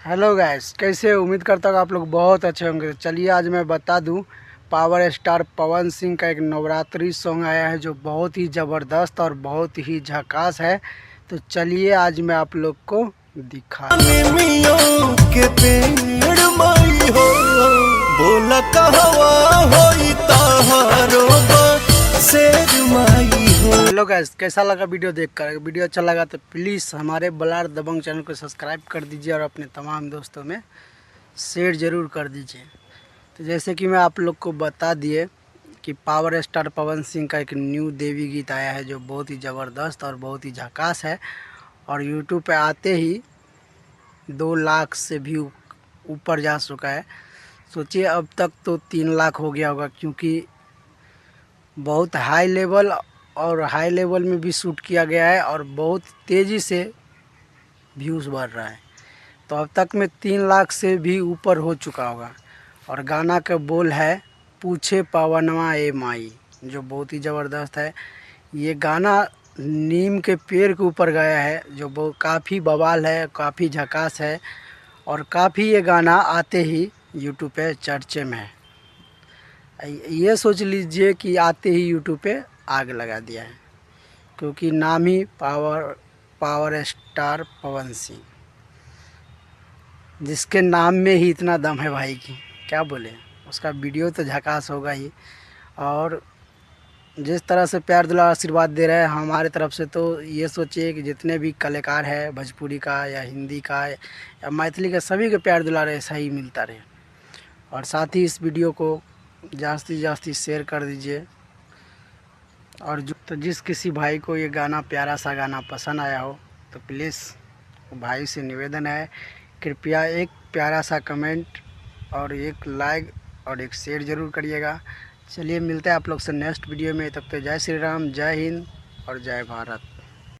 Hello guys, कैसे हो? उम्मीद करता हूँ आप लोग बहुत अच्छे होंगे। चलिए आज मैं बता दूं, पावर स्टार पवन सिंह का एक नवरात्रि सॉन्ग आया है जो बहुत ही ज़बरदस्त और बहुत ही झकास है। तो चलिए आज मैं आप लोग को दिखा के पेड़ माई हो, बोला कहवा होई तारो शेर माई हो। हेलो गाइस, कैसा लगा वीडियो देखकर? वीडियो अच्छा लगा तो प्लीज़ हमारे बलार दबंग चैनल को सब्सक्राइब कर दीजिए और अपने तमाम दोस्तों में शेयर ज़रूर कर दीजिए। तो जैसे कि मैं आप लोग को बता दिए कि पावर स्टार पवन सिंह का एक न्यू देवी गीत आया है जो बहुत ही ज़बरदस्त और बहुत ही झकास है और यूट्यूब पे आते ही 2 लाख से भी ऊपर जा चुका है। सोचिए अब तक तो 3 लाख हो गया होगा, क्योंकि बहुत हाई लेवल में भी शूट किया गया है और बहुत तेज़ी से व्यूज़ बढ़ रहा है। तो अब तक में 3 लाख से भी ऊपर हो चुका होगा। और गाना का बोल है पूछे पवनवा ए माई, जो बहुत ही ज़बरदस्त है। ये गाना नीम के पेड़ के ऊपर गया है जो बहुत काफ़ी बवाल है, काफ़ी झकास है और काफ़ी ये गाना आते ही यूट्यूब पे चर्चे में है। ये सोच लीजिए कि आते ही यूट्यूब पे आग लगा दिया है, क्योंकि नाम ही पावर स्टार पवन सिंह, जिसके नाम में ही इतना दम है भाई की क्या बोले। उसका वीडियो तो झकास होगा ही। और जिस तरह से प्यार दुलार आशीर्वाद दे रहे हैं हमारे तरफ से, तो ये सोचिए कि जितने भी कलाकार हैं भोजपुरी का या हिंदी का या मैथिली का, सभी के प्यार दुलार ऐसा ही मिलता रहे। और साथ ही इस वीडियो को जास्ती शेयर कर दीजिए। और जिस किसी भाई को ये गाना, प्यारा सा गाना पसंद आया हो, तो प्लीज़ भाई से निवेदन है, कृपया एक प्यारा सा कमेंट और एक लाइक और एक शेयर ज़रूर करिएगा। चलिए मिलते हैं आप लोग से नेक्स्ट वीडियो में। तब तक जय श्री राम, जय हिंद और जय भारत।